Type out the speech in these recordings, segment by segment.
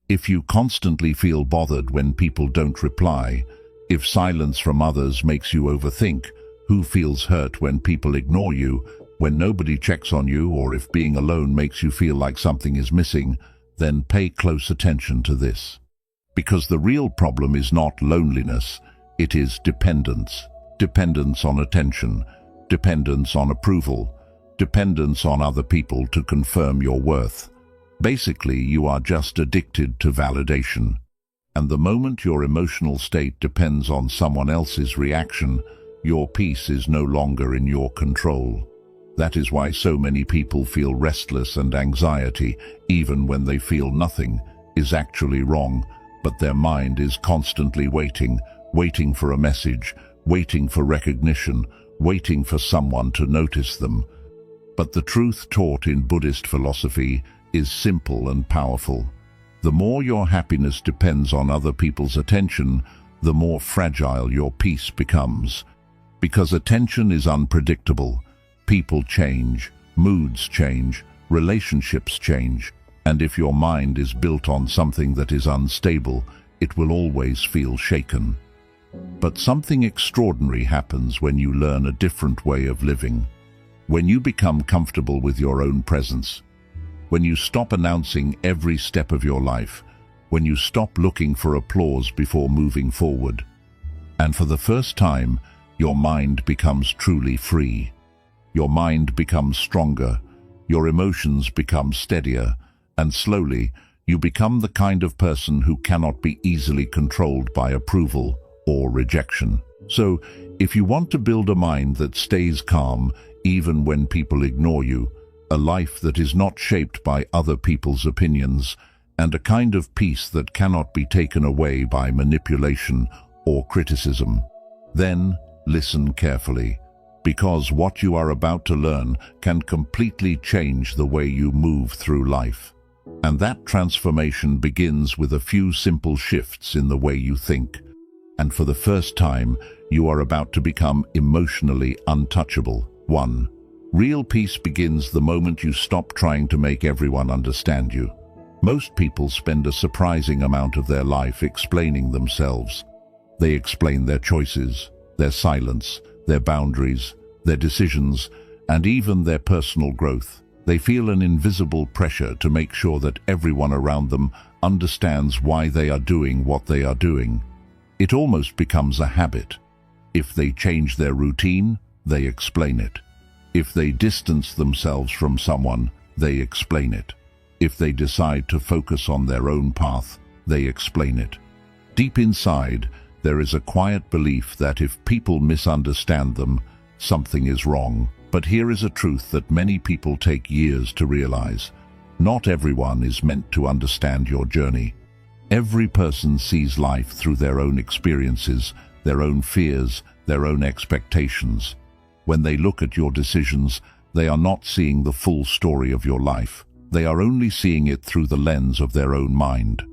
If you constantly feel bothered when people don't reply, if silence from others makes you overthink, who feels hurt when people ignore you, when nobody checks on you, or if being alone makes you feel like something is missing, then pay close attention to this. Because the real problem is not loneliness, it is dependence. Dependence on attention, dependence on approval, dependence on other people to confirm your worth. Basically, you are just addicted to validation. And the moment your emotional state depends on someone else's reaction, your peace is no longer in your control. That is why so many people feel restless, and anxiety, even when they feel nothing is actually wrong, but their mind is constantly waiting for a message, waiting for recognition, waiting for someone to notice them. But the truth taught in Buddhist philosophy is simple and powerful. The more your happiness depends on other people's attention, the more fragile your peace becomes. Because attention is unpredictable. People change, moods change, relationships change, and if your mind is built on something that is unstable, it will always feel shaken. But something extraordinary happens when you learn a different way of living. When you become comfortable with your own presence, when you stop announcing every step of your life, when you stop looking for applause before moving forward. And for the first time, your mind becomes truly free. Your mind becomes stronger, your emotions become steadier, and slowly you become the kind of person who cannot be easily controlled by approval or rejection. So, if you want to build a mind that stays calm even when people ignore you, a life that is not shaped by other people's opinions, and a kind of peace that cannot be taken away by manipulation or criticism, then listen carefully, because what you are about to learn can completely change the way you move through life. And that transformation begins with a few simple shifts in the way you think. And for the first time, you are about to become emotionally untouchable. 1. Real peace begins the moment you stop trying to make everyone understand you. Most people spend a surprising amount of their life explaining themselves. They explain their choices, their silence, their boundaries, their decisions, and even their personal growth. They feel an invisible pressure to make sure that everyone around them understands why they are doing what they are doing. It almost becomes a habit. If they change their routine, they explain it. If they distance themselves from someone, they explain it. If they decide to focus on their own path, they explain it. Deep inside, there is a quiet belief that if people misunderstand them, something is wrong. But here is a truth that many people take years to realize. Not everyone is meant to understand your journey. Every person sees life through their own experiences, their own fears, their own expectations. When they look at your decisions, they are not seeing the full story of your life. They are only seeing it through the lens of their own mind.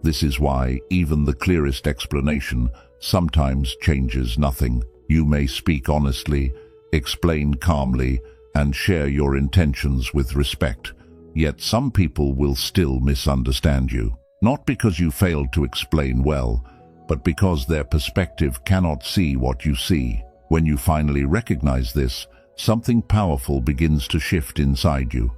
This is why even the clearest explanation sometimes changes nothing. You may speak honestly, explain calmly, and share your intentions with respect, yet some people will still misunderstand you. Not because you failed to explain well, but because their perspective cannot see what you see. When you finally recognize this, something powerful begins to shift inside you.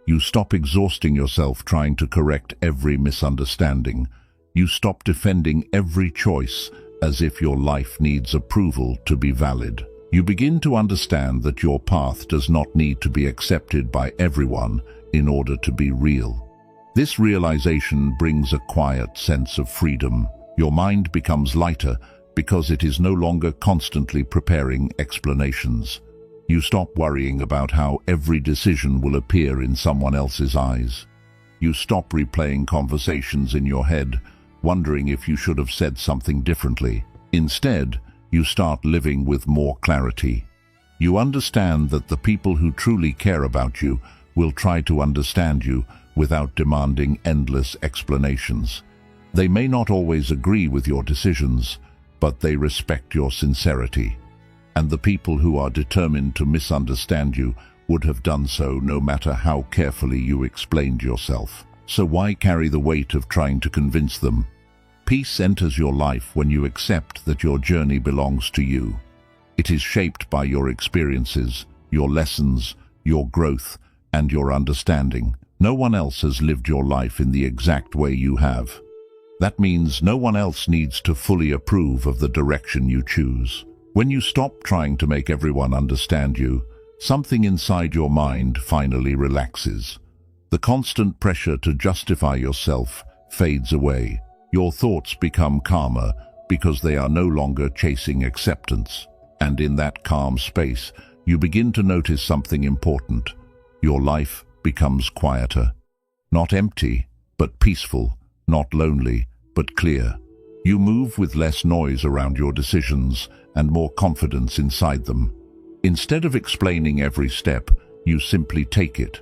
You stop exhausting yourself trying to correct every misunderstanding. You stop defending every choice as if your life needs approval to be valid. You begin to understand that your path does not need to be accepted by everyone in order to be real. This realization brings a quiet sense of freedom. Your mind becomes lighter because it is no longer constantly preparing explanations. You stop worrying about how every decision will appear in someone else's eyes. You stop replaying conversations in your head, wondering if you should have said something differently. Instead, you start living with more clarity. You understand that the people who truly care about you will try to understand you without demanding endless explanations. They may not always agree with your decisions, but they respect your sincerity. And the people who are determined to misunderstand you would have done so no matter how carefully you explained yourself. So why carry the weight of trying to convince them? Peace enters your life when you accept that your journey belongs to you. It is shaped by your experiences, your lessons, your growth, and your understanding. No one else has lived your life in the exact way you have. That means no one else needs to fully approve of the direction you choose. When you stop trying to make everyone understand you, something inside your mind finally relaxes. The constant pressure to justify yourself fades away. Your thoughts become calmer because they are no longer chasing acceptance. And in that calm space, you begin to notice something important. Your life becomes quieter. Not empty, but peaceful. Not lonely, but clear. You move with less noise around your decisions and more confidence inside them. Instead of explaining every step, you simply take it.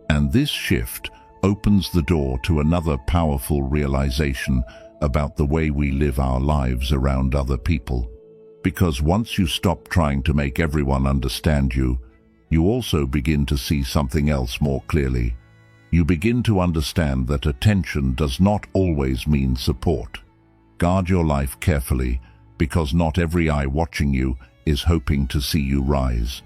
And this shift opens the door to another powerful realization about the way we live our lives around other people. Because once you stop trying to make everyone understand you, you also begin to see something else more clearly. You begin to understand that attention does not always mean support. Guard your life carefully, because not every eye watching you is hoping to see you rise.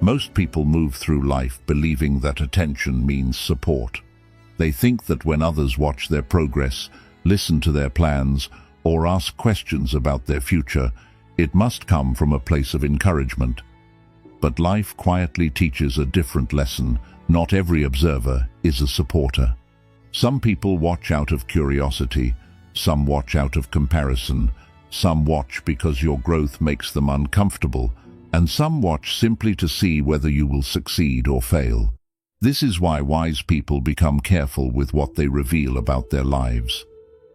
Most people move through life believing that attention means support. They think that when others watch their progress, listen to their plans, or ask questions about their future, it must come from a place of encouragement. But life quietly teaches a different lesson. Not every observer is a supporter. Some people watch out of curiosity, some watch out of comparison, some watch because your growth makes them uncomfortable, and some watch simply to see whether you will succeed or fail. This is why wise people become careful with what they reveal about their lives.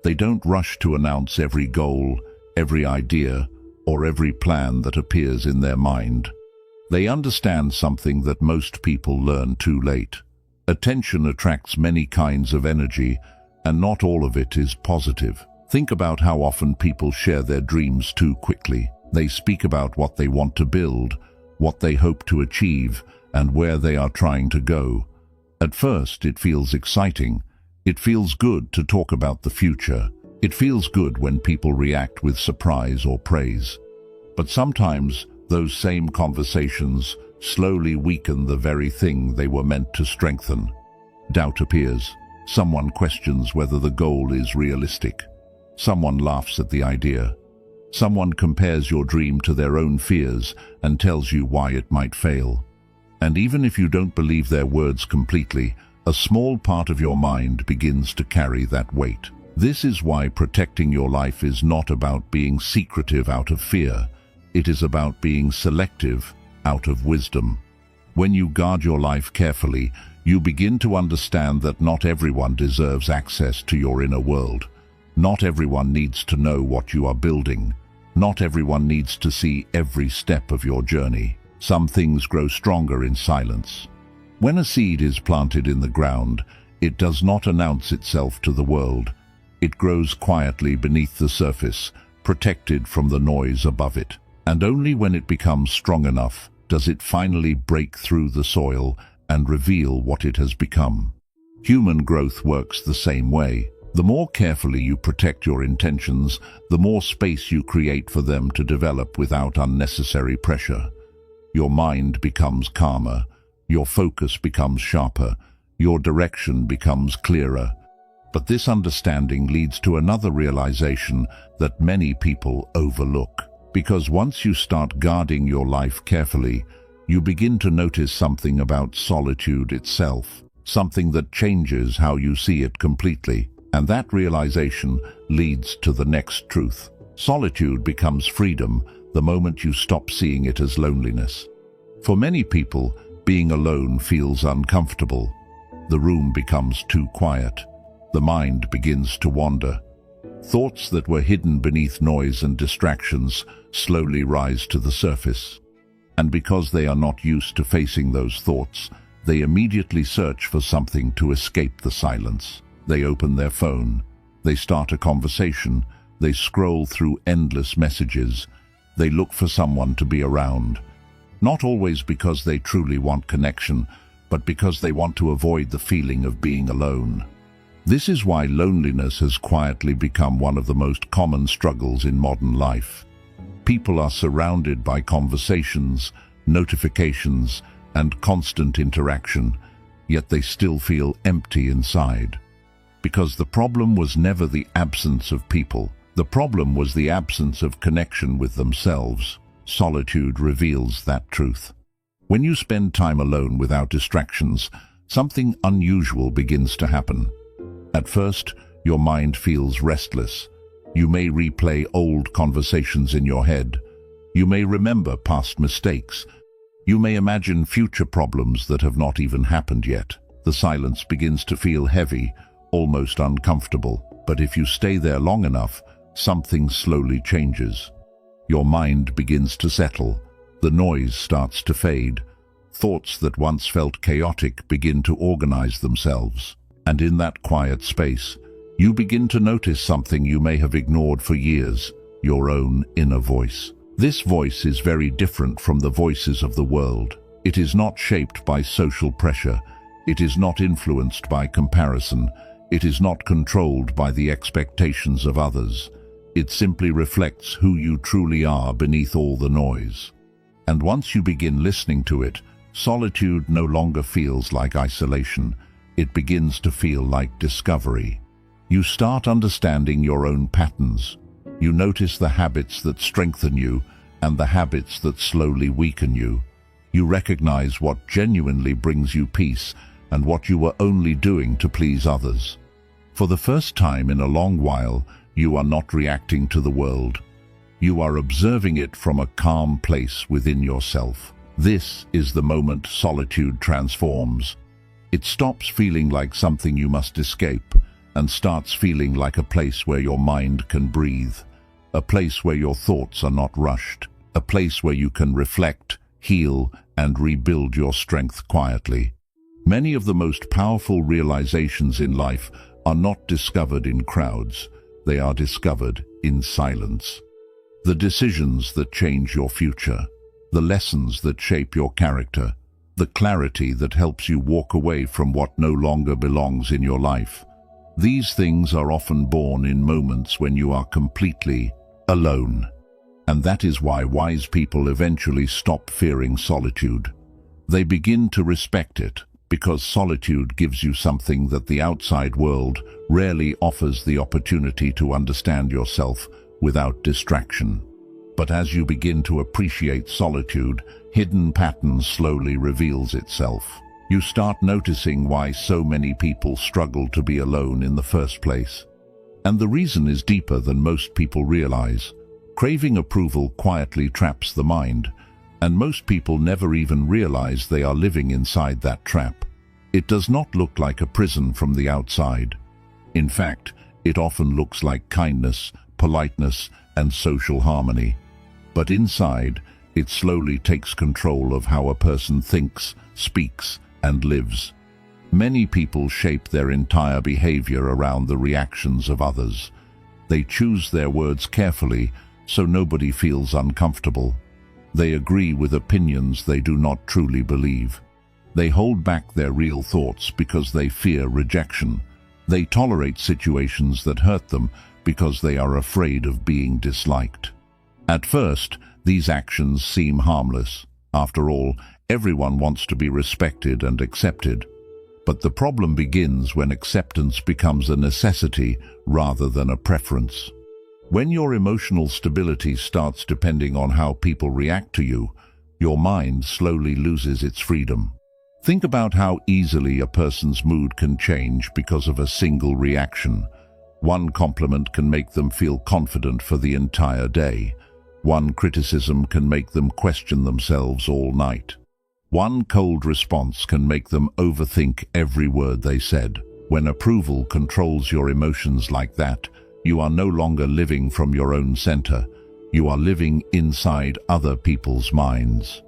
They don't rush to announce every goal, every idea, or every plan that appears in their mind. They understand something that most people learn too late. Attention attracts many kinds of energy, and not all of it is positive. Think about how often people share their dreams too quickly. They speak about what they want to build, what they hope to achieve, and where they are trying to go. At first, it feels exciting. It feels good to talk about the future. It feels good when people react with surprise or praise. But sometimes, those same conversations slowly weaken the very thing they were meant to strengthen. Doubt appears. Someone questions whether the goal is realistic. Someone laughs at the idea. Someone compares your dream to their own fears and tells you why it might fail. And even if you don't believe their words completely, a small part of your mind begins to carry that weight. This is why protecting your life is not about being secretive out of fear. It is about being selective out of wisdom. When you guard your life carefully, you begin to understand that not everyone deserves access to your inner world. Not everyone needs to know what you are building. Not everyone needs to see every step of your journey. Some things grow stronger in silence. When a seed is planted in the ground, it does not announce itself to the world. It grows quietly beneath the surface, protected from the noise above it. And only when it becomes strong enough does it finally break through the soil and reveal what it has become. Human growth works the same way. The more carefully you protect your intentions, the more space you create for them to develop without unnecessary pressure. Your mind becomes calmer, your focus becomes sharper, your direction becomes clearer. But this understanding leads to another realization that many people overlook. Because once you start guarding your life carefully, you begin to notice something about solitude itself, something that changes how you see it completely. And that realization leads to the next truth. Solitude becomes freedom the moment you stop seeing it as loneliness. For many people, being alone feels uncomfortable. The room becomes too quiet. The mind begins to wander. Thoughts that were hidden beneath noise and distractions slowly rise to the surface. And because they are not used to facing those thoughts, they immediately search for something to escape the silence. They open their phone, they start a conversation, they scroll through endless messages, they look for someone to be around. Not always because they truly want connection, but because they want to avoid the feeling of being alone. This is why loneliness has quietly become one of the most common struggles in modern life. People are surrounded by conversations, notifications, and constant interaction, yet they still feel empty inside. Because the problem was never the absence of people. The problem was the absence of connection with themselves. Solitude reveals that truth. When you spend time alone without distractions, something unusual begins to happen. At first, your mind feels restless. You may replay old conversations in your head. You may remember past mistakes. You may imagine future problems that have not even happened yet. The silence begins to feel heavy, almost uncomfortable. But if you stay there long enough, something slowly changes. Your mind begins to settle. The noise starts to fade. Thoughts that once felt chaotic begin to organize themselves. And in that quiet space, you begin to notice something you may have ignored for years, your own inner voice. This voice is very different from the voices of the world. It is not shaped by social pressure. It is not influenced by comparison. It is not controlled by the expectations of others. It simply reflects who you truly are beneath all the noise. And once you begin listening to it, solitude no longer feels like isolation. It begins to feel like discovery. You start understanding your own patterns. You notice the habits that strengthen you and the habits that slowly weaken you. You recognize what genuinely brings you peace and what you were only doing to please others. For the first time in a long while, you are not reacting to the world. You are observing it from a calm place within yourself. This is the moment solitude transforms. It stops feeling like something you must escape and starts feeling like a place where your mind can breathe, a place where your thoughts are not rushed, a place where you can reflect, heal, and rebuild your strength quietly. Many of the most powerful realizations in life are not discovered in crowds. They are discovered in silence. The decisions that change your future, the lessons that shape your character, the clarity that helps you walk away from what no longer belongs in your life. These things are often born in moments when you are completely alone. And that is why wise people eventually stop fearing solitude. They begin to respect it, because solitude gives you something that the outside world rarely offers: the opportunity to understand yourself without distraction. But as you begin to appreciate solitude, hidden patterns slowly reveals itself. You start noticing why so many people struggle to be alone in the first place. And the reason is deeper than most people realize. Craving approval quietly traps the mind, and most people never even realize they are living inside that trap. It does not look like a prison from the outside. In fact, it often looks like kindness, politeness, and social harmony. But inside, it slowly takes control of how a person thinks, speaks, and lives. Many people shape their entire behavior around the reactions of others. They choose their words carefully so nobody feels uncomfortable. They agree with opinions they do not truly believe. They hold back their real thoughts because they fear rejection. They tolerate situations that hurt them because they are afraid of being disliked. At first, these actions seem harmless. After all, everyone wants to be respected and accepted. But the problem begins when acceptance becomes a necessity rather than a preference. When your emotional stability starts depending on how people react to you, your mind slowly loses its freedom. Think about how easily a person's mood can change because of a single reaction. One compliment can make them feel confident for the entire day. One criticism can make them question themselves all night. One cold response can make them overthink every word they said. When approval controls your emotions like that, you are no longer living from your own center. You are living inside other people's minds.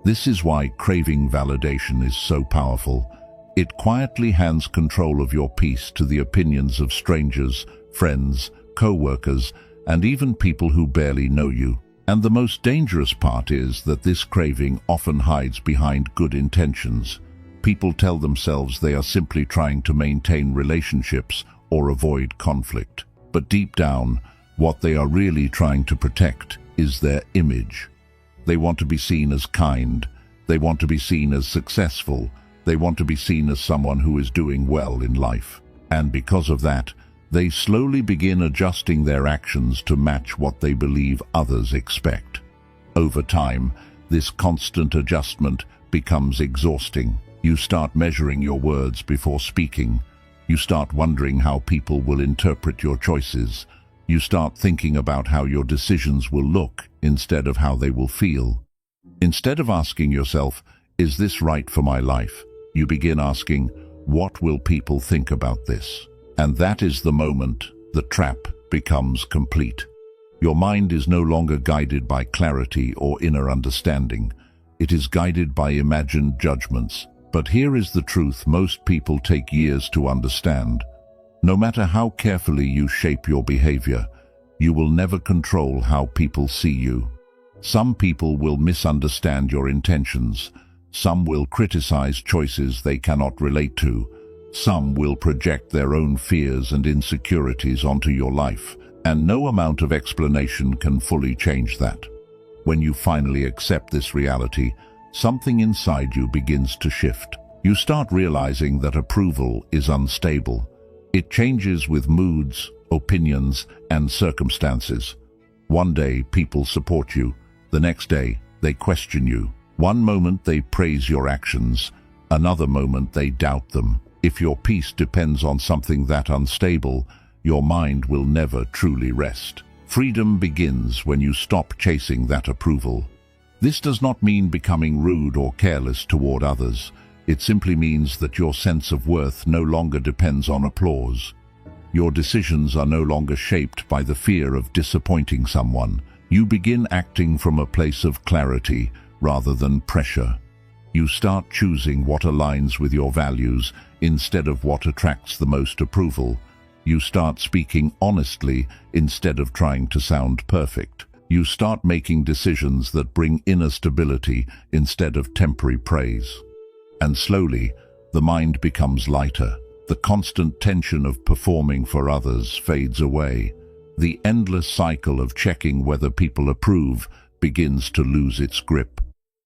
This is why craving validation is so powerful. It quietly hands control of your peace to the opinions of strangers, friends, co-workers, and even people who barely know you. And the most dangerous part is that this craving often hides behind good intentions. People tell themselves they are simply trying to maintain relationships or avoid conflict. But deep down, what they are really trying to protect is their image. They want to be seen as kind. They want to be seen as successful. They want to be seen as someone who is doing well in life. And because of that, they slowly begin adjusting their actions to match what they believe others expect. Over time, this constant adjustment becomes exhausting. You start measuring your words before speaking. You start wondering how people will interpret your choices. You start thinking about how your decisions will look instead of how they will feel. Instead of asking yourself, "Is this right for my life?" you begin asking, "What will people think about this?" And that is the moment the trap becomes complete. Your mind is no longer guided by clarity or inner understanding. It is guided by imagined judgments. But here is the truth most people take years to understand. No matter how carefully you shape your behavior, you will never control how people see you. Some people will misunderstand your intentions. Some will criticize choices they cannot relate to. Some will project their own fears and insecurities onto your life, and no amount of explanation can fully change that. When you finally accept this reality, something inside you begins to shift. You start realizing that approval is unstable. It changes with moods, opinions, and circumstances. One day, people support you. The next day, they question you. One moment, they praise your actions. Another moment, they doubt them. If your peace depends on something that unstable, your mind will never truly rest. Freedom begins when you stop chasing that approval. This does not mean becoming rude or careless toward others. It simply means that your sense of worth no longer depends on applause. Your decisions are no longer shaped by the fear of disappointing someone. You begin acting from a place of clarity rather than pressure. You start choosing what aligns with your values instead of what attracts the most approval. You start speaking honestly instead of trying to sound perfect. You start making decisions that bring inner stability instead of temporary praise. And slowly, the mind becomes lighter. The constant tension of performing for others fades away. The endless cycle of checking whether people approve begins to lose its grip.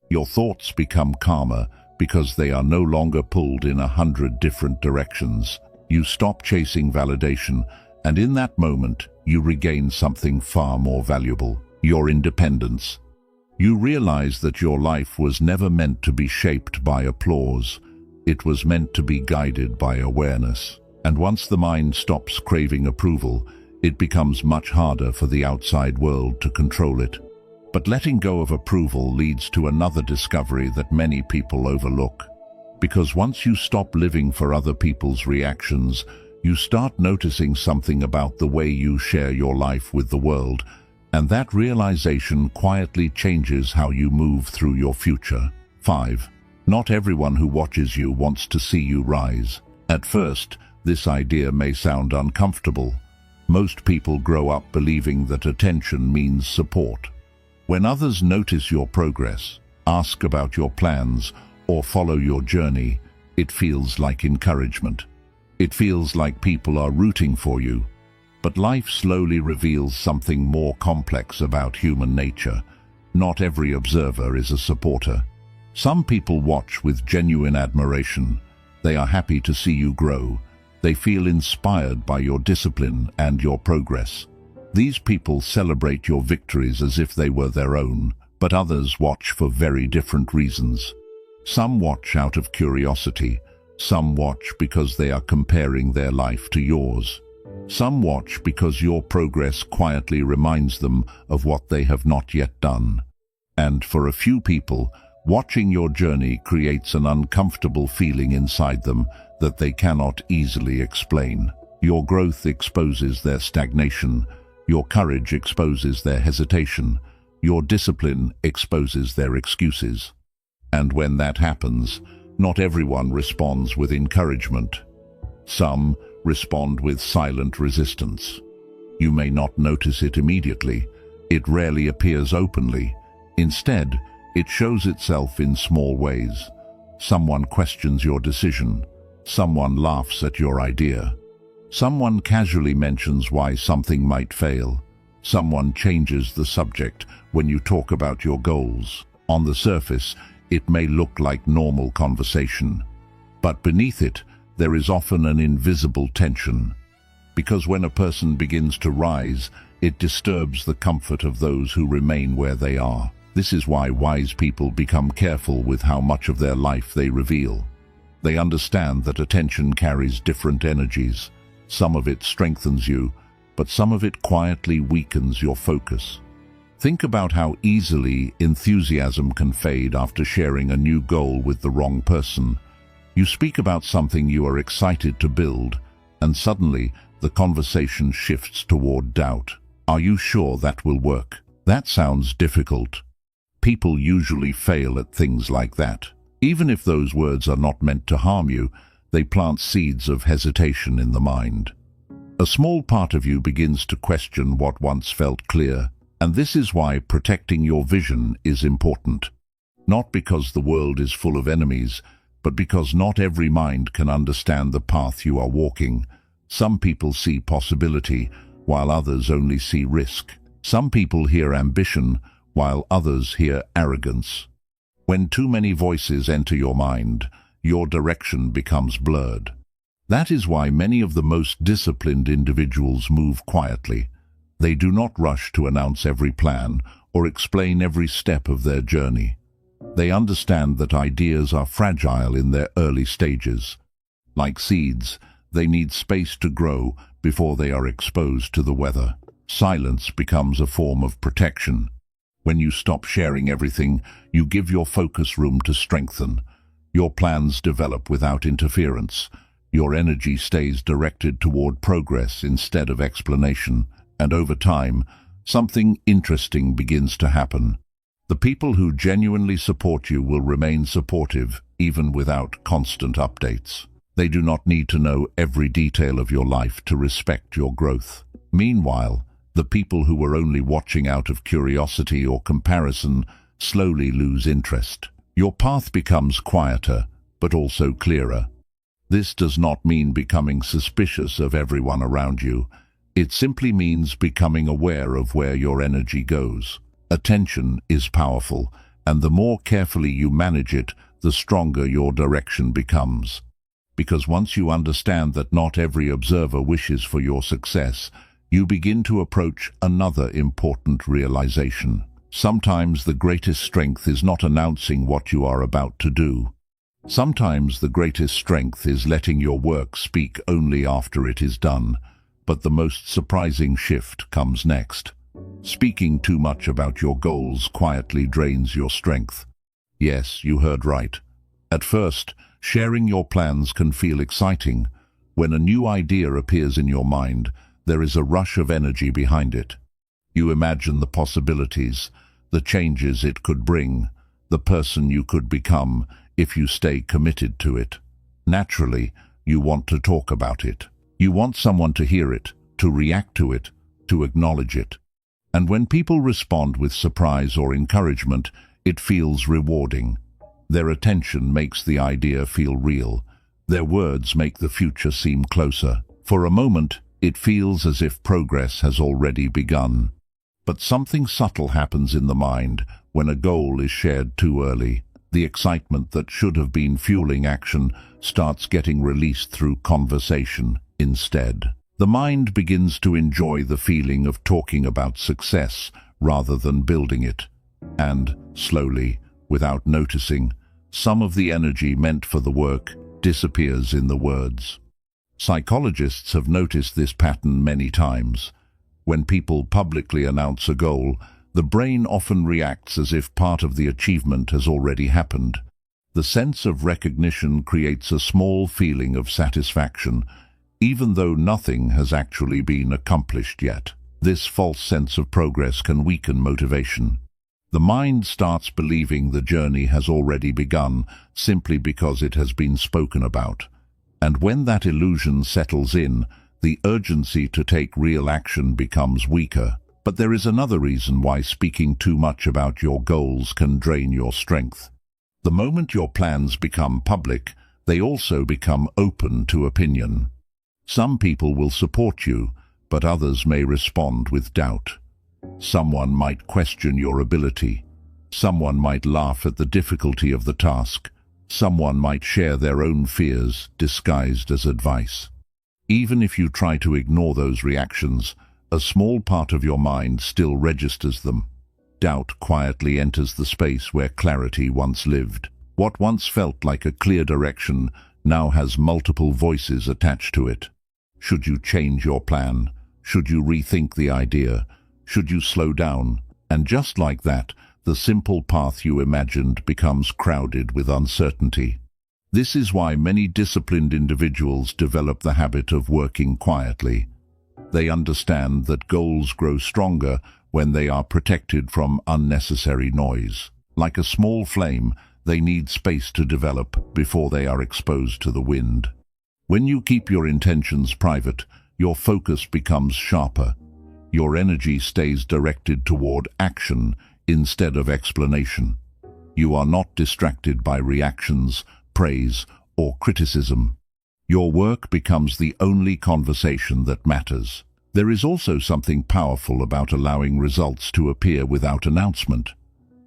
Your thoughts become calmer because they are no longer pulled in 100 different directions. You stop chasing validation, and in that moment, you regain something far more valuable: your independence. You realize that your life was never meant to be shaped by applause. It was meant to be guided by awareness. And once the mind stops craving approval, it becomes much harder for the outside world to control it. But letting go of approval leads to another discovery that many people overlook. Because once you stop living for other people's reactions, you start noticing something about the way you share your life with the world, and that realization quietly changes how you move through your future. 5. Not everyone who watches you wants to see you rise. At first, this idea may sound uncomfortable. Most people grow up believing that attention means support. When others notice your progress, ask about your plans, or follow your journey, it feels like encouragement. It feels like people are rooting for you. But life slowly reveals something more complex about human nature. Not every observer is a supporter. Some people watch with genuine admiration. They are happy to see you grow. They feel inspired by your discipline and your progress. These people celebrate your victories as if they were their own, but others watch for very different reasons. Some watch out of curiosity. Some watch because they are comparing their life to yours. Some watch because your progress quietly reminds them of what they have not yet done. And for a few people, watching your journey creates an uncomfortable feeling inside them that they cannot easily explain. Your growth exposes their stagnation. Your courage exposes their hesitation. Your discipline exposes their excuses. And when that happens, not everyone responds with encouragement. Some respond with silent resistance. You may not notice it immediately. It rarely appears openly. Instead, it shows itself in small ways. Someone questions your decision. Someone laughs at your idea. Someone casually mentions why something might fail. Someone changes the subject when you talk about your goals. On the surface, it may look like normal conversation, but beneath it, there is often an invisible tension. Because when a person begins to rise, it disturbs the comfort of those who remain where they are. This is why wise people become careful with how much of their life they reveal. They understand that attention carries different energies. Some of it strengthens you, but some of it quietly weakens your focus. Think about how easily enthusiasm can fade after sharing a new goal with the wrong person. You speak about something you are excited to build, and suddenly the conversation shifts toward doubt. Are you sure that will work? That sounds difficult. People usually fail at things like that. Even if those words are not meant to harm you, they plant seeds of hesitation in the mind. A small part of you begins to question what once felt clear, and this is why protecting your vision is important. Not because the world is full of enemies, but because not every mind can understand the path you are walking. Some people see possibility, while others only see risk. Some people hear ambition, while others hear arrogance. When too many voices enter your mind, your direction becomes blurred. That is why many of the most disciplined individuals move quietly. They do not rush to announce every plan or explain every step of their journey. They understand that ideas are fragile in their early stages. Like seeds, they need space to grow before they are exposed to the weather. Silence becomes a form of protection. When you stop sharing everything, you give your focus room to strengthen. Your plans develop without interference. Your energy stays directed toward progress instead of explanation. And over time, something interesting begins to happen. The people who genuinely support you will remain supportive, even without constant updates. They do not need to know every detail of your life to respect your growth. Meanwhile, the people who were only watching out of curiosity or comparison slowly lose interest. Your path becomes quieter, but also clearer. This does not mean becoming suspicious of everyone around you. It simply means becoming aware of where your energy goes. Attention is powerful, and the more carefully you manage it, the stronger your direction becomes. Because once you understand that not every observer wishes for your success, you begin to approach another important realization. Sometimes the greatest strength is not announcing what you are about to do. Sometimes the greatest strength is letting your work speak only after it is done. But the most surprising shift comes next. Speaking too much about your goals quietly drains your strength. Yes, you heard right. At first, sharing your plans can feel exciting. When a new idea appears in your mind, there is a rush of energy behind it. You imagine the possibilities, the changes it could bring, the person you could become if you stay committed to it. Naturally, you want to talk about it. You want someone to hear it, to react to it, to acknowledge it. And when people respond with surprise or encouragement, it feels rewarding. Their attention makes the idea feel real. Their words make the future seem closer. For a moment, it feels as if progress has already begun. But something subtle happens in the mind when a goal is shared too early. The excitement that should have been fueling action starts getting released through conversation instead. The mind begins to enjoy the feeling of talking about success rather than building it. And, slowly, without noticing, some of the energy meant for the work disappears in the words. Psychologists have noticed this pattern many times. When people publicly announce a goal, the brain often reacts as if part of the achievement has already happened. The sense of recognition creates a small feeling of satisfaction, even though nothing has actually been accomplished yet. This false sense of progress can weaken motivation. The mind starts believing the journey has already begun simply because it has been spoken about. And when that illusion settles in, the urgency to take real action becomes weaker. But there is another reason why speaking too much about your goals can drain your strength. The moment your plans become public, they also become open to opinion. Some people will support you, but others may respond with doubt. Someone might question your ability. Someone might laugh at the difficulty of the task. Someone might share their own fears disguised as advice. Even if you try to ignore those reactions, a small part of your mind still registers them. Doubt quietly enters the space where clarity once lived. What once felt like a clear direction now has multiple voices attached to it. Should you change your plan? Should you rethink the idea? Should you slow down? And just like that, the simple path you imagined becomes crowded with uncertainty. This is why many disciplined individuals develop the habit of working quietly. They understand that goals grow stronger when they are protected from unnecessary noise. Like a small flame, they need space to develop before they are exposed to the wind. When you keep your intentions private, your focus becomes sharper. Your energy stays directed toward action instead of explanation. You are not distracted by reactions, praise, or criticism. Your work becomes the only conversation that matters. There is also something powerful about allowing results to appear without announcement.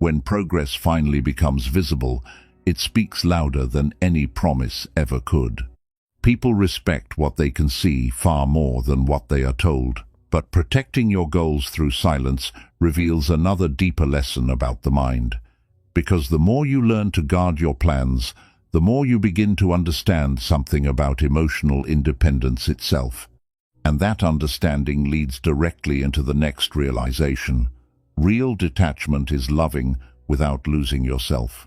When progress finally becomes visible, it speaks louder than any promise ever could. People respect what they can see far more than what they are told. But protecting your goals through silence reveals another deeper lesson about the mind. Because the more you learn to guard your plans, the more you begin to understand something about emotional independence itself. And that understanding leads directly into the next realization. Real detachment is loving without losing yourself.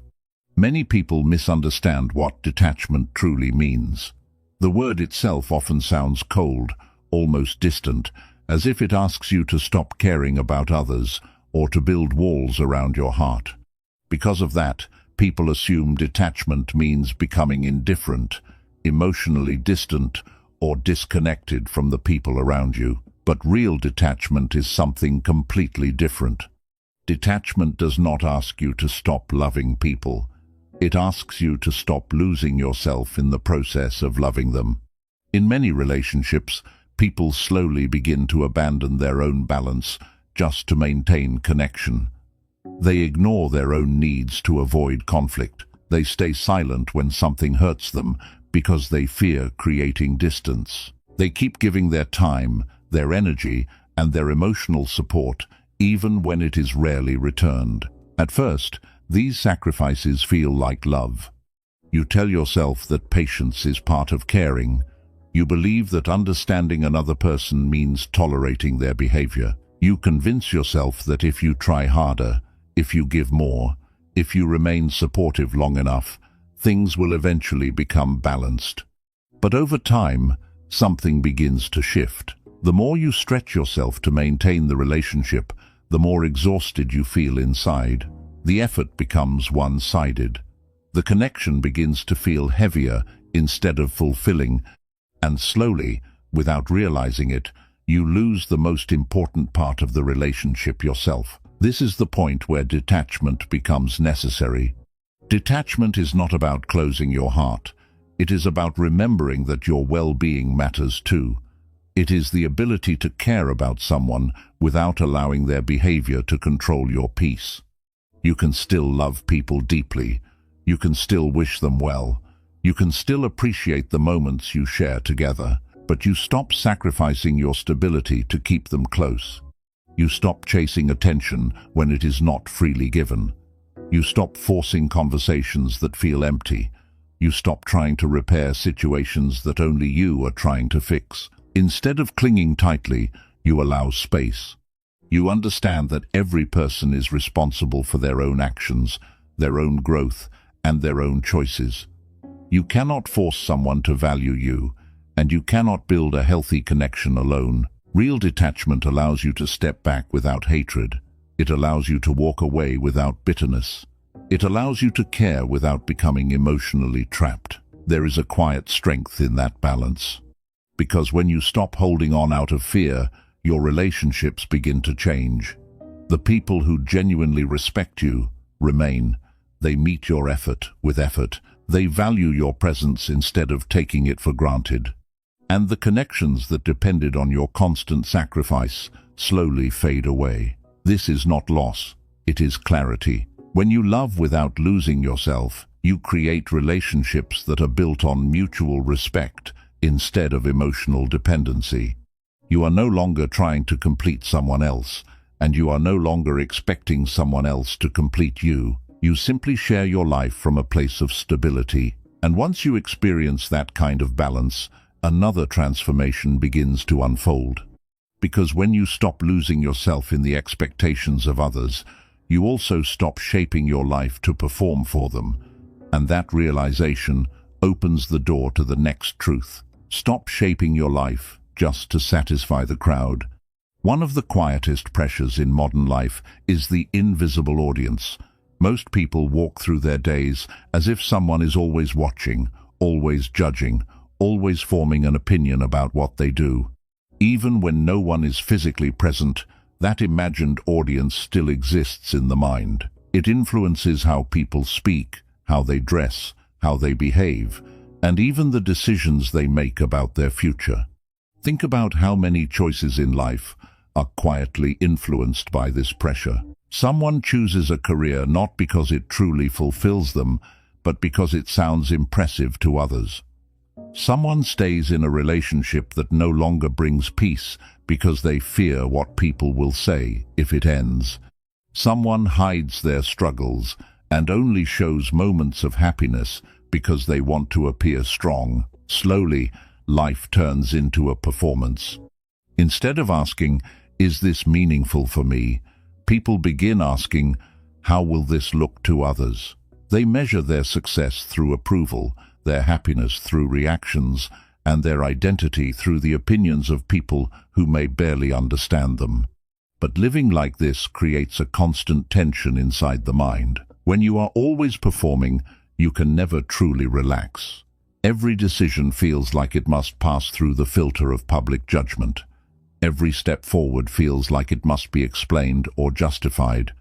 Many people misunderstand what detachment truly means. The word itself often sounds cold, almost distant, as if it asks you to stop caring about others or to build walls around your heart. Because of that, people assume detachment means becoming indifferent, emotionally distant, or disconnected from the people around you. But real detachment is something completely different. Detachment does not ask you to stop loving people. It asks you to stop losing yourself in the process of loving them. In many relationships, people slowly begin to abandon their own balance just to maintain connection. They ignore their own needs to avoid conflict. They stay silent when something hurts them because they fear creating distance. They keep giving their time, their energy, and their emotional support even when it is rarely returned. At first, these sacrifices feel like love. You tell yourself that patience is part of caring. You believe that understanding another person means tolerating their behavior. You convince yourself that if you try harder, if you give more, if you remain supportive long enough, things will eventually become balanced. But over time, something begins to shift. The more you stretch yourself to maintain the relationship, the more exhausted you feel inside. The effort becomes one-sided. The connection begins to feel heavier instead of fulfilling, and slowly, without realizing it, you lose the most important part of the relationship yourself. This is the point where detachment becomes necessary. Detachment is not about closing your heart. It is about remembering that your well-being matters too. It is the ability to care about someone without allowing their behavior to control your peace. You can still love people deeply. You can still wish them well. You can still appreciate the moments you share together, but you stop sacrificing your stability to keep them close. You stop chasing attention when it is not freely given. You stop forcing conversations that feel empty. You stop trying to repair situations that only you are trying to fix. Instead of clinging tightly, you allow space. You understand that every person is responsible for their own actions, their own growth, and their own choices. You cannot force someone to value you, and you cannot build a healthy connection alone. Real detachment allows you to step back without hatred. It allows you to walk away without bitterness. It allows you to care without becoming emotionally trapped. There is a quiet strength in that balance. Because when you stop holding on out of fear, your relationships begin to change. The people who genuinely respect you remain. They meet your effort with effort. They value your presence instead of taking it for granted. And the connections that depended on your constant sacrifice slowly fade away. This is not loss, it is clarity. When you love without losing yourself, you create relationships that are built on mutual respect instead of emotional dependency. You are no longer trying to complete someone else, and you are no longer expecting someone else to complete you. You simply share your life from a place of stability. And once you experience that kind of balance, another transformation begins to unfold. Because when you stop losing yourself in the expectations of others, you also stop shaping your life to perform for them. And that realization opens the door to the next truth. Stop shaping your life just to satisfy the crowd. One of the quietest pressures in modern life is the invisible audience. Most people walk through their days as if someone is always watching, always judging, always forming an opinion about what they do. Even when no one is physically present, that imagined audience still exists in the mind. It influences how people speak, how they dress, how they behave, and even the decisions they make about their future. Think about how many choices in life are quietly influenced by this pressure. Someone chooses a career not because it truly fulfills them, but because it sounds impressive to others. Someone stays in a relationship that no longer brings peace because they fear what people will say if it ends. Someone hides their struggles and only shows moments of happiness because they want to appear strong. Slowly, life turns into a performance. Instead of asking, "Is this meaningful for me?" people begin asking, "How will this look to others?" They measure their success through approval, their happiness through reactions, and their identity through the opinions of people who may barely understand them. But living like this creates a constant tension inside the mind. When you are always performing, you can never truly relax. Every decision feels like it must pass through the filter of public judgment. Every step forward feels like it must be explained or justified.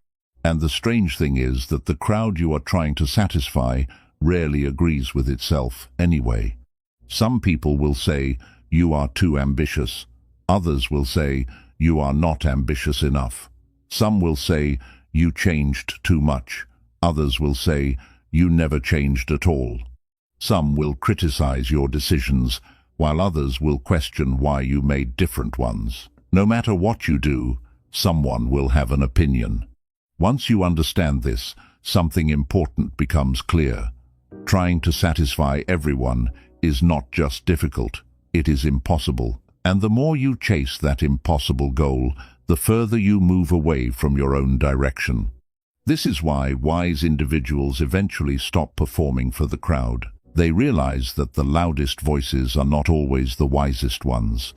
And the strange thing is that the crowd you are trying to satisfy rarely agrees with itself anyway. Some people will say, "You are too ambitious." Others will say, "You are not ambitious enough." Some will say, "You changed too much." Others will say, "You never changed at all." Some will criticize your decisions, while others will question why you made different ones. No matter what you do, someone will have an opinion. Once you understand this, something important becomes clear. Trying to satisfy everyone is not just difficult, it is impossible. And the more you chase that impossible goal, the further you move away from your own direction. This is why wise individuals eventually stop performing for the crowd. They realize that the loudest voices are not always the wisest ones.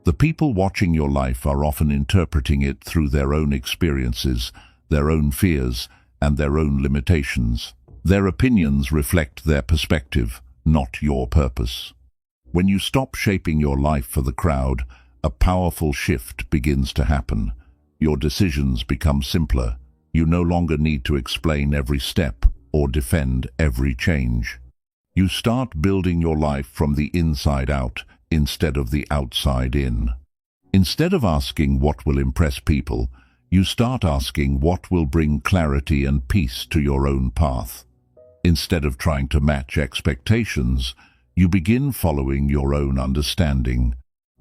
The people watching your life are often interpreting it through their own experiences, their own fears, and their own limitations. Their opinions reflect their perspective, not your purpose. When you stop shaping your life for the crowd, a powerful shift begins to happen. Your decisions become simpler. You no longer need to explain every step or defend every change. You start building your life from the inside out instead of the outside in. Instead of asking what will impress people, you start asking what will bring clarity and peace to your own path. Instead of trying to match expectations, you begin following your own understanding.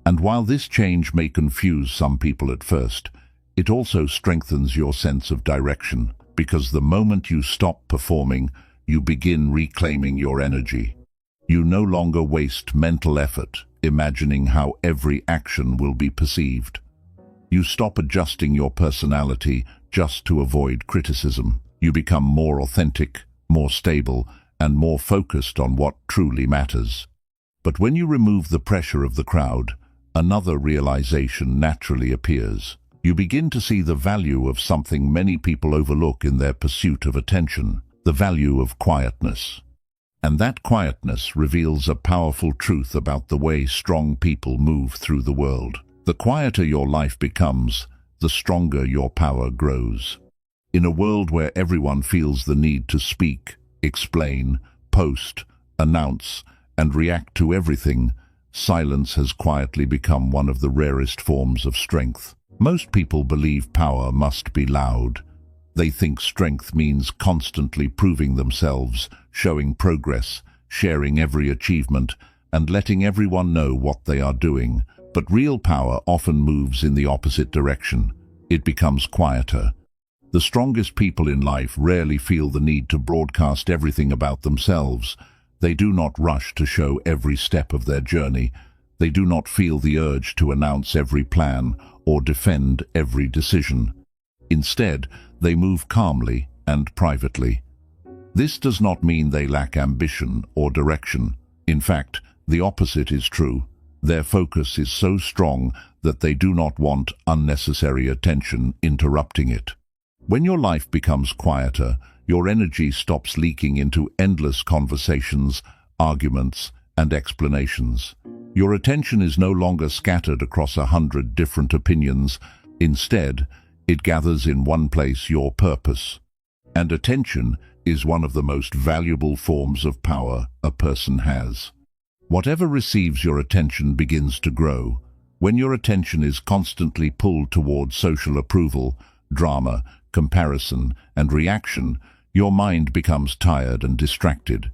And while this change may confuse some people at first, it also strengthens your sense of direction, because the moment you stop performing, you begin reclaiming your energy. You no longer waste mental effort imagining how every action will be perceived. You stop adjusting your personality just to avoid criticism. You become more authentic, more stable, and more focused on what truly matters. But when you remove the pressure of the crowd, another realization naturally appears. You begin to see the value of something many people overlook in their pursuit of attention, the value of quietness. And that quietness reveals a powerful truth about the way strong people move through the world. The quieter your life becomes, the stronger your power grows. In a world where everyone feels the need to speak, explain, post, announce, and react to everything, silence has quietly become one of the rarest forms of strength. Most people believe power must be loud. They think strength means constantly proving themselves, showing progress, sharing every achievement, and letting everyone know what they are doing. But real power often moves in the opposite direction. It becomes quieter. The strongest people in life rarely feel the need to broadcast everything about themselves. They do not rush to show every step of their journey. They do not feel the urge to announce every plan or defend every decision. Instead, they move calmly and privately. This does not mean they lack ambition or direction. In fact, the opposite is true. Their focus is so strong that they do not want unnecessary attention interrupting it. When your life becomes quieter, your energy stops leaking into endless conversations, arguments, and explanations. Your attention is no longer scattered across 100 different opinions. Instead, it gathers in one place: your purpose. And attention is one of the most valuable forms of power a person has. Whatever receives your attention begins to grow. When your attention is constantly pulled towards social approval, drama, comparison, and reaction, your mind becomes tired and distracted.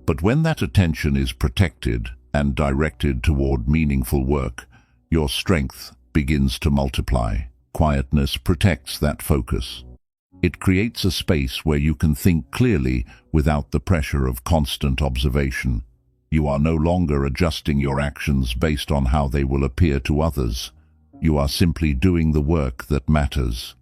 But when that attention is protected and directed toward meaningful work, your strength begins to multiply. Quietness protects that focus. It creates a space where you can think clearly without the pressure of constant observation. You are no longer adjusting your actions based on how they will appear to others. You are simply doing the work that matters.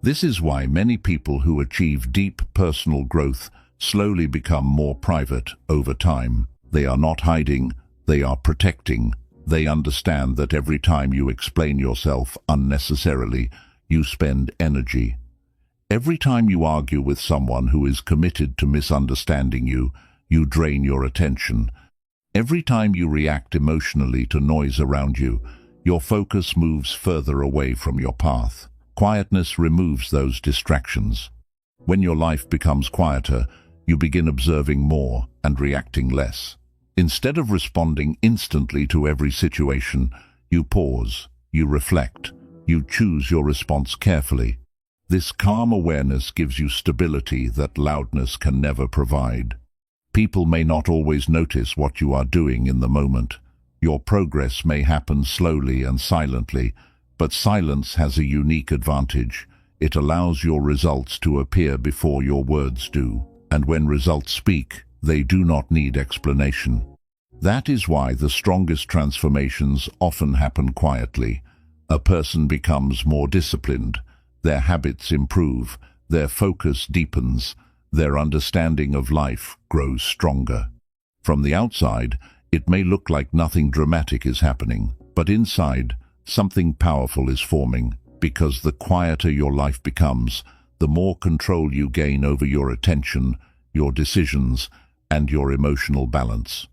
This is why many people who achieve deep personal growth slowly become more private over time. They are not hiding, they are protecting. They understand that every time you explain yourself unnecessarily, you spend energy. Every time you argue with someone who is committed to misunderstanding you, you drain your attention. Every time you react emotionally to noise around you, your focus moves further away from your path. Quietness removes those distractions. When your life becomes quieter, you begin observing more and reacting less. Instead of responding instantly to every situation, you pause, you reflect, you choose your response carefully. This calm awareness gives you stability that loudness can never provide. People may not always notice what you are doing in the moment. Your progress may happen slowly and silently, but silence has a unique advantage. It allows your results to appear before your words do. And when results speak, they do not need explanation. That is why the strongest transformations often happen quietly. A person becomes more disciplined, their habits improve, their focus deepens, their understanding of life grows stronger. From the outside, it may look like nothing dramatic is happening, but inside, something powerful is forming, because the quieter your life becomes, the more control you gain over your attention, your decisions, and your emotional balance.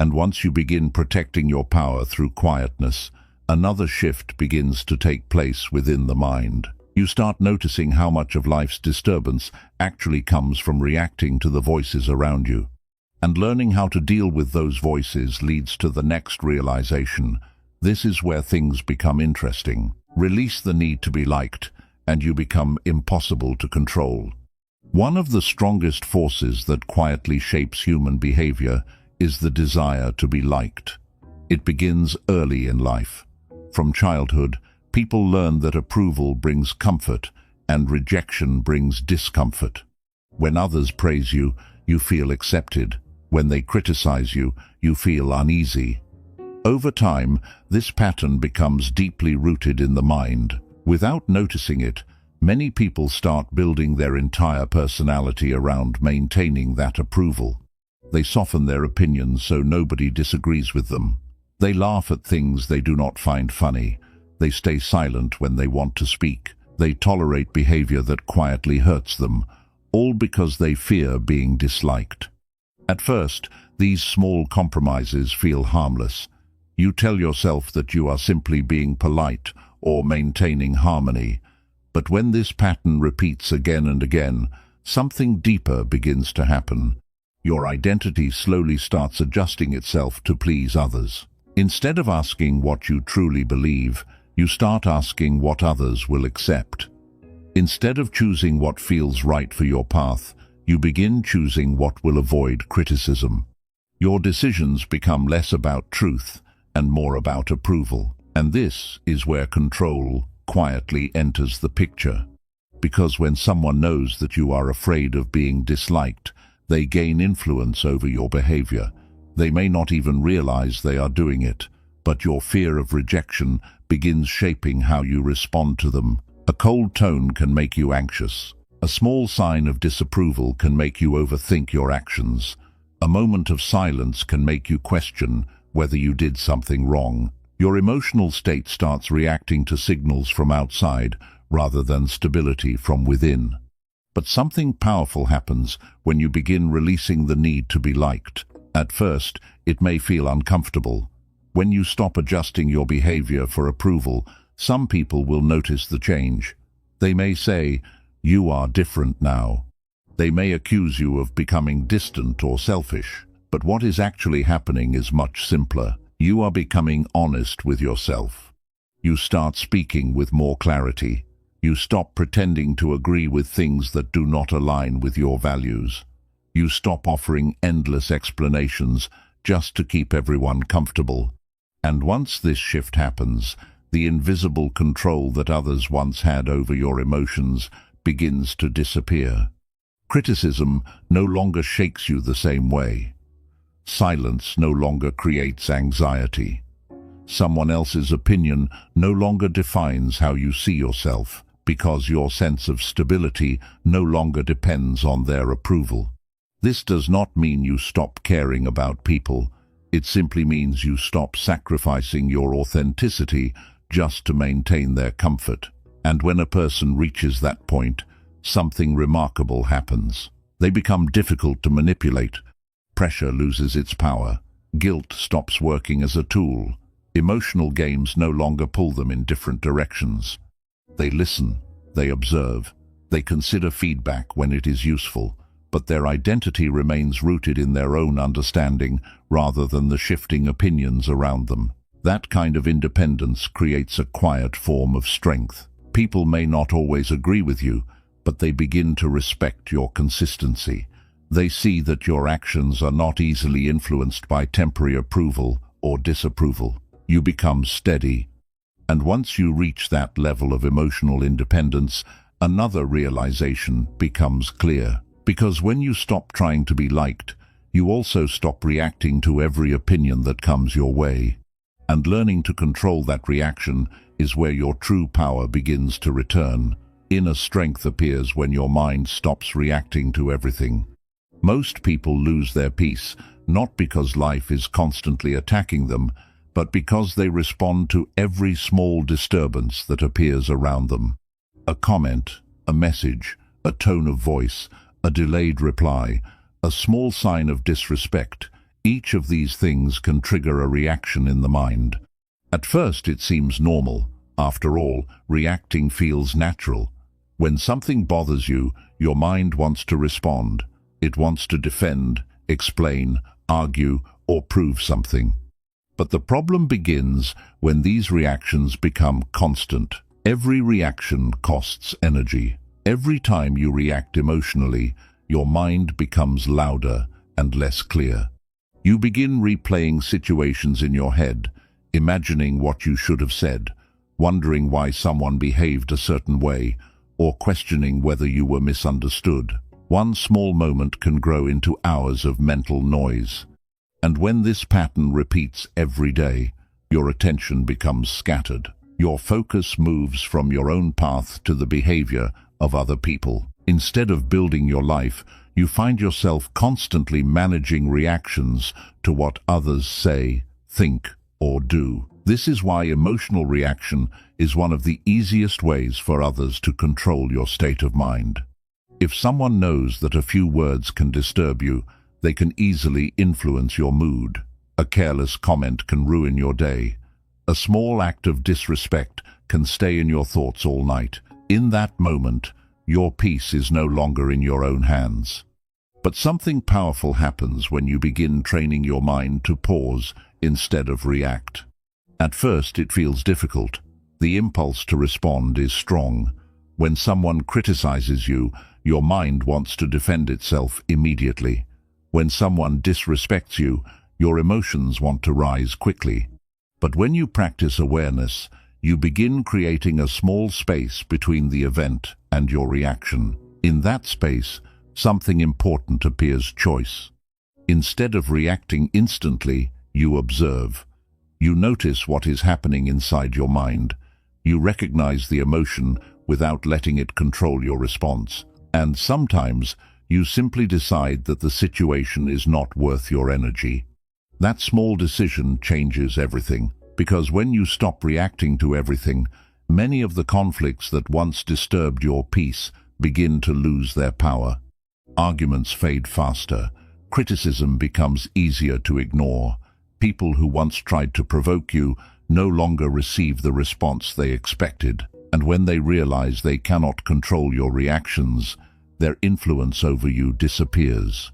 And once you begin protecting your power through quietness, another shift begins to take place within the mind. You start noticing how much of life's disturbance actually comes from reacting to the voices around you. And learning how to deal with those voices leads to the next realization. This is where things become interesting. Release the need to be liked, and you become impossible to control. One of the strongest forces that quietly shapes human behavior is the desire to be liked. It begins early in life. From childhood, people learn that approval brings comfort and rejection brings discomfort. When others praise you, you feel accepted. When they criticize you, you feel uneasy. Over time, this pattern becomes deeply rooted in the mind. Without noticing it, many people start building their entire personality around maintaining that approval. They soften their opinions so nobody disagrees with them. They laugh at things they do not find funny. They stay silent when they want to speak. They tolerate behavior that quietly hurts them, all because they fear being disliked. At first, these small compromises feel harmless. You tell yourself that you are simply being polite or maintaining harmony. But when this pattern repeats again and again, something deeper begins to happen. Your identity slowly starts adjusting itself to please others. Instead of asking what you truly believe, you start asking what others will accept. Instead of choosing what feels right for your path, you begin choosing what will avoid criticism. Your decisions become less about truth and more about approval. And this is where control quietly enters the picture. Because when someone knows that you are afraid of being disliked, they gain influence over your behavior. They may not even realize they are doing it, but your fear of rejection begins shaping how you respond to them. A cold tone can make you anxious. A small sign of disapproval can make you overthink your actions. A moment of silence can make you question whether you did something wrong. Your emotional state starts reacting to signals from outside rather than stability from within. But something powerful happens when you begin releasing the need to be liked. At first, it may feel uncomfortable. When you stop adjusting your behavior for approval, some people will notice the change. They may say, "You are different now." They may accuse you of becoming distant or selfish. But what is actually happening is much simpler. You are becoming honest with yourself. You start speaking with more clarity. You stop pretending to agree with things that do not align with your values. You stop offering endless explanations just to keep everyone comfortable. And once this shift happens, the invisible control that others once had over your emotions begins to disappear. Criticism no longer shakes you the same way. Silence no longer creates anxiety. Someone else's opinion no longer defines how you see yourself, because your sense of stability no longer depends on their approval. This does not mean you stop caring about people. It simply means you stop sacrificing your authenticity just to maintain their comfort. And when a person reaches that point, something remarkable happens. They become difficult to manipulate. Pressure loses its power. Guilt stops working as a tool. Emotional games no longer pull them in different directions. They listen, they observe, they consider feedback when it is useful, but their identity remains rooted in their own understanding rather than the shifting opinions around them. That kind of independence creates a quiet form of strength. People may not always agree with you, but they begin to respect your consistency. They see that your actions are not easily influenced by temporary approval or disapproval. You become steady. And once you reach that level of emotional independence, another realization becomes clear. Because when you stop trying to be liked, you also stop reacting to every opinion that comes your way. And learning to control that reaction is where your true power begins to return. Inner strength appears when your mind stops reacting to everything. Most people lose their peace, not because life is constantly attacking them, but because they respond to every small disturbance that appears around them. A comment, a message, a tone of voice, a delayed reply, a small sign of disrespect. Each of these things can trigger a reaction in the mind. At first it seems normal. After all, reacting feels natural. When something bothers you, your mind wants to respond. It wants to defend, explain, argue, or prove something. But the problem begins when these reactions become constant. Every reaction costs energy. Every time you react emotionally, your mind becomes louder and less clear. You begin replaying situations in your head, imagining what you should have said, wondering why someone behaved a certain way, or questioning whether you were misunderstood. One small moment can grow into hours of mental noise. And when this pattern repeats every day, your attention becomes scattered. Your focus moves from your own path to the behavior of other people. Instead of building your life, you find yourself constantly managing reactions to what others say, think, or do. This is why emotional reaction is one of the easiest ways for others to control your state of mind. If someone knows that a few words can disturb you, they can easily influence your mood. A careless comment can ruin your day. A small act of disrespect can stay in your thoughts all night. In that moment, your peace is no longer in your own hands. But something powerful happens when you begin training your mind to pause instead of react. At first, it feels difficult. The impulse to respond is strong. When someone criticizes you, your mind wants to defend itself immediately. When someone disrespects you, your emotions want to rise quickly. But when you practice awareness, you begin creating a small space between the event and your reaction. In that space, something important appears: choice. Instead of reacting instantly, you observe. You notice what is happening inside your mind. You recognize the emotion without letting it control your response. And sometimes, you simply decide that the situation is not worth your energy. That small decision changes everything, because when you stop reacting to everything, many of the conflicts that once disturbed your peace begin to lose their power. Arguments fade faster. Criticism becomes easier to ignore. People who once tried to provoke you no longer receive the response they expected. And when they realize they cannot control your reactions, their influence over you disappears.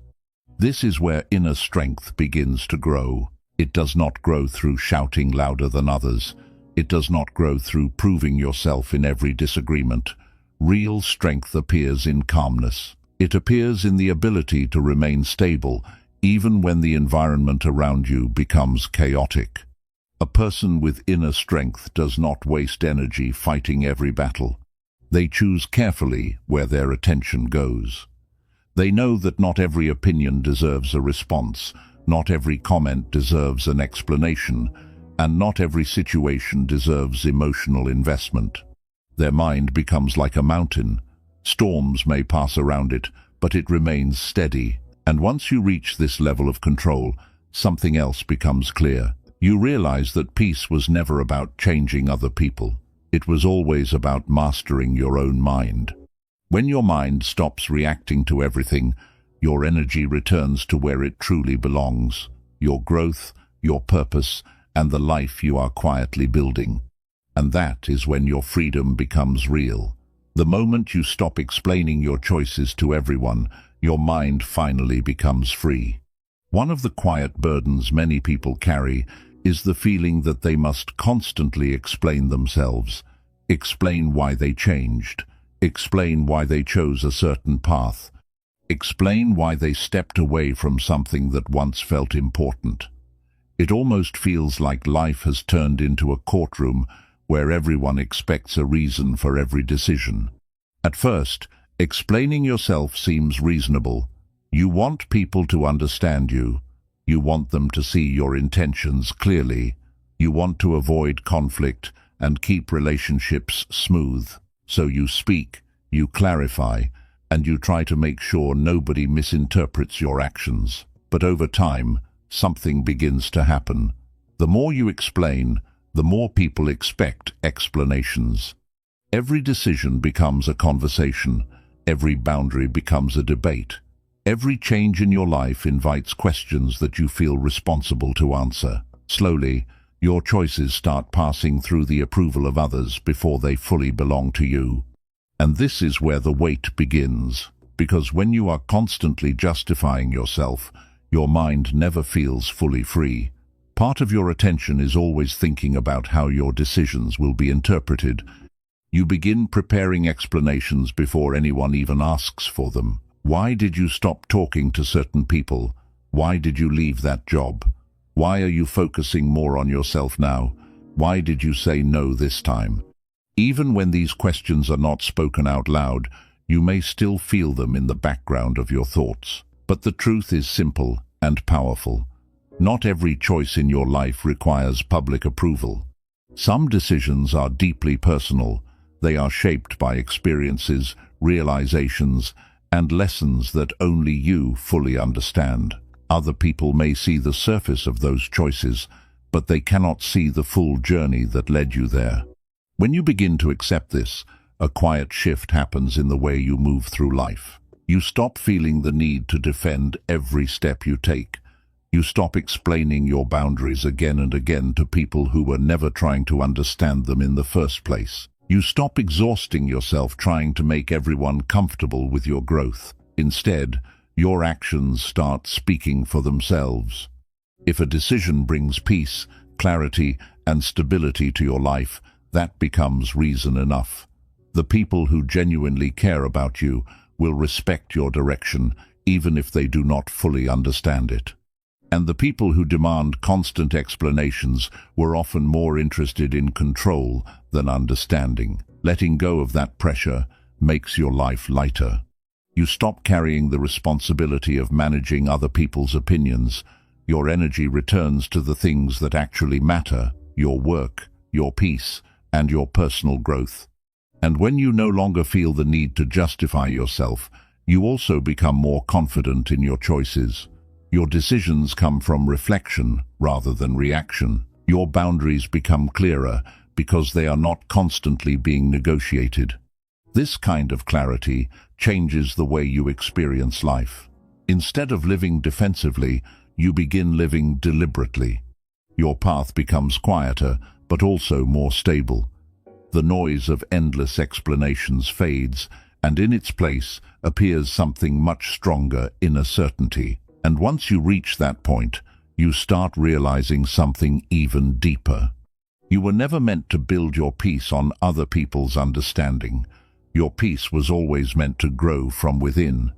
This is where inner strength begins to grow. It does not grow through shouting louder than others. It does not grow through proving yourself in every disagreement. Real strength appears in calmness. It appears in the ability to remain stable, even when the environment around you becomes chaotic. A person with inner strength does not waste energy fighting every battle. They choose carefully where their attention goes. They know that not every opinion deserves a response, not every comment deserves an explanation, and not every situation deserves emotional investment. Their mind becomes like a mountain. Storms may pass around it, but it remains steady. And once you reach this level of control, something else becomes clear. You realize that peace was never about changing other people. It was always about mastering your own mind. When your mind stops reacting to everything, your energy returns to where it truly belongs: your growth, your purpose, and the life you are quietly building. And that is when your freedom becomes real. The moment you stop explaining your choices to everyone, your mind finally becomes free. One of the quiet burdens many people carry is the feeling that they must constantly explain themselves, explain why they changed, explain why they chose a certain path, explain why they stepped away from something that once felt important. It almost feels like life has turned into a courtroom where everyone expects a reason for every decision. At first, explaining yourself seems reasonable. You want people to understand you. You want them to see your intentions clearly. You want to avoid conflict and keep relationships smooth. So you speak, you clarify, and you try to make sure nobody misinterprets your actions. But over time, something begins to happen. The more you explain, the more people expect explanations. Every decision becomes a conversation. Every boundary becomes a debate. Every change in your life invites questions that you feel responsible to answer. Slowly, your choices start passing through the approval of others before they fully belong to you. And this is where the weight begins, because when you are constantly justifying yourself, your mind never feels fully free. Part of your attention is always thinking about how your decisions will be interpreted. You begin preparing explanations before anyone even asks for them. Why did you stop talking to certain people? Why did you leave that job? Why are you focusing more on yourself now? Why did you say no this time? Even when these questions are not spoken out loud, you may still feel them in the background of your thoughts. But the truth is simple and powerful. Not every choice in your life requires public approval. Some decisions are deeply personal. They are shaped by experiences, realizations, and lessons that only you fully understand. Other people may see the surface of those choices, but they cannot see the full journey that led you there. When you begin to accept this, a quiet shift happens in the way you move through life. You stop feeling the need to defend every step you take. You stop explaining your boundaries again and again to people who were never trying to understand them in the first place. You stop exhausting yourself trying to make everyone comfortable with your growth. Instead, your actions start speaking for themselves. If a decision brings peace, clarity, and stability to your life, that becomes reason enough. The people who genuinely care about you will respect your direction, even if they do not fully understand it. And the people who demand constant explanations were often more interested in control than understanding. Letting go of that pressure makes your life lighter. You stop carrying the responsibility of managing other people's opinions. Your energy returns to the things that actually matter: your work, your peace, and your personal growth. And when you no longer feel the need to justify yourself, you also become more confident in your choices. Your decisions come from reflection rather than reaction. Your boundaries become clearer because they are not constantly being negotiated. This kind of clarity changes the way you experience life. Instead of living defensively, you begin living deliberately. Your path becomes quieter, but also more stable. The noise of endless explanations fades, and in its place appears something much stronger: inner certainty. And once you reach that point, you start realizing something even deeper. You were never meant to build your peace on other people's understanding. Your peace was always meant to grow from within.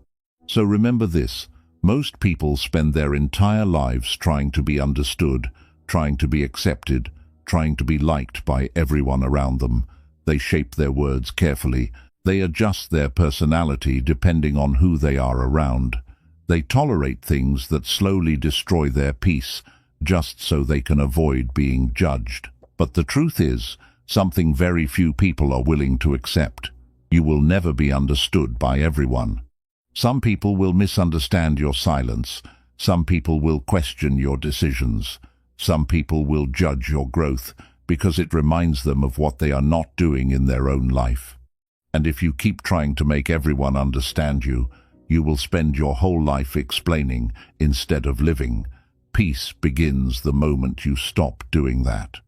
So remember this: most people spend their entire lives trying to be understood, trying to be accepted, trying to be liked by everyone around them. They shape their words carefully. They adjust their personality depending on who they are around. They tolerate things that slowly destroy their peace, just so they can avoid being judged. But the truth is, something very few people are willing to accept: you will never be understood by everyone. Some people will misunderstand your silence. Some people will question your decisions. Some people will judge your growth because it reminds them of what they are not doing in their own life. And if you keep trying to make everyone understand you, you will spend your whole life explaining instead of living. Peace begins the moment you stop doing that.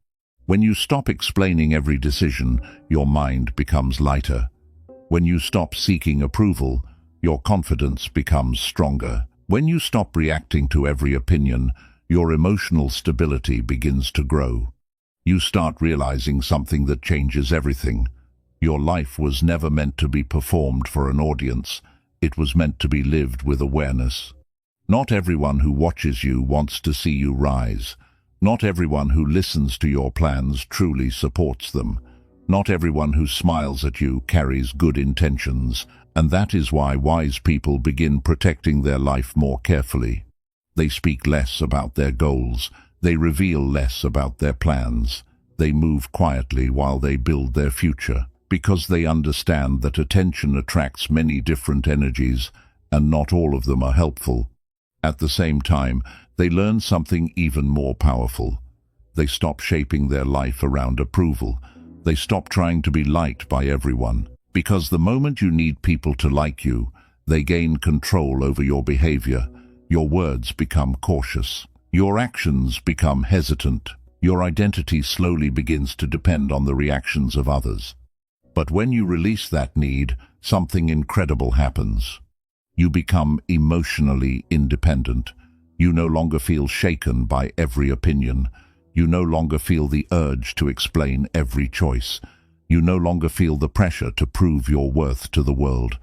When you stop explaining every decision, your mind becomes lighter. When you stop seeking approval, your confidence becomes stronger. When you stop reacting to every opinion, your emotional stability begins to grow. You start realizing something that changes everything. Your life was never meant to be performed for an audience. It was meant to be lived with awareness. Not everyone who watches you wants to see you rise. Not everyone who listens to your plans truly supports them. Not everyone who smiles at you carries good intentions, and that is why wise people begin protecting their life more carefully. They speak less about their goals. They reveal less about their plans. They move quietly while they build their future, because they understand that attention attracts many different energies, and not all of them are helpful. At the same time, they learn something even more powerful. They stop shaping their life around approval. They stop trying to be liked by everyone. Because the moment you need people to like you, they gain control over your behavior. Your words become cautious. Your actions become hesitant. Your identity slowly begins to depend on the reactions of others. But when you release that need, something incredible happens. You become emotionally independent. You no longer feel shaken by every opinion. You no longer feel the urge to explain every choice. You no longer feel the pressure to prove your worth to the world.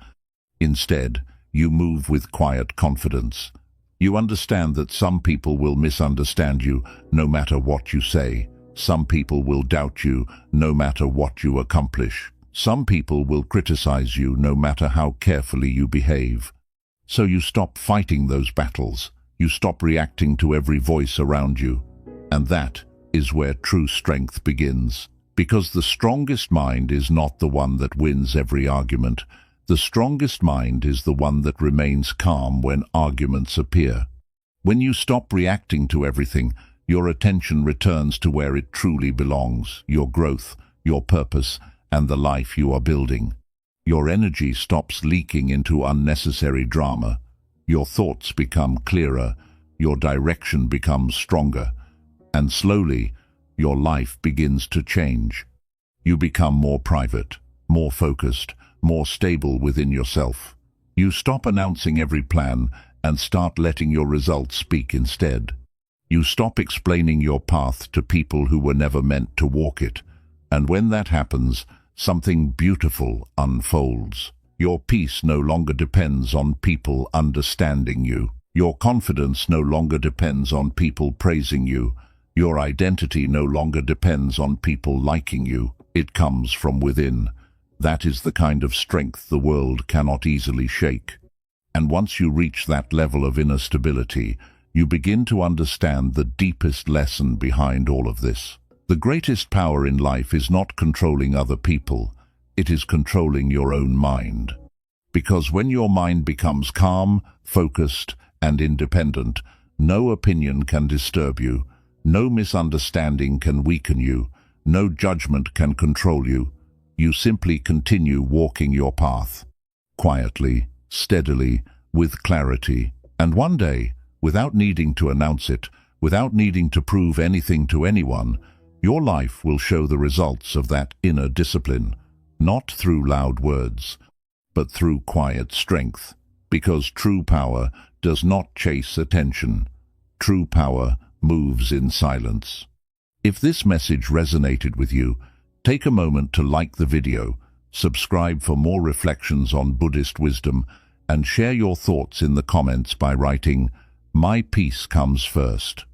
Instead, you move with quiet confidence. You understand that some people will misunderstand you no matter what you say. Some people will doubt you no matter what you accomplish. Some people will criticize you no matter how carefully you behave. So you stop fighting those battles. You stop reacting to every voice around you. And that is where true strength begins. Because the strongest mind is not the one that wins every argument. The strongest mind is the one that remains calm when arguments appear. When you stop reacting to everything, your attention returns to where it truly belongs: your growth, your purpose, and the life you are building. Your energy stops leaking into unnecessary drama. Your thoughts become clearer. Your direction becomes stronger. And slowly, your life begins to change. You become more private, more focused, more stable within yourself. You stop announcing every plan and start letting your results speak instead. You stop explaining your path to people who were never meant to walk it. And when that happens, something beautiful unfolds. Your peace no longer depends on people understanding you. Your confidence no longer depends on people praising you. Your identity no longer depends on people liking you. It comes from within. That is the kind of strength the world cannot easily shake. And once you reach that level of inner stability, you begin to understand the deepest lesson behind all of this. The greatest power in life is not controlling other people, it is controlling your own mind. Because when your mind becomes calm, focused, and independent, no opinion can disturb you, no misunderstanding can weaken you, no judgment can control you. You simply continue walking your path, quietly, steadily, with clarity, and one day, without needing to announce it, without needing to prove anything to anyone, your life will show the results of that inner discipline, not through loud words, but through quiet strength, because true power does not chase attention. True power moves in silence. If this message resonated with you, take a moment to like the video, subscribe for more reflections on Buddhist wisdom, and share your thoughts in the comments by writing, "My peace comes first."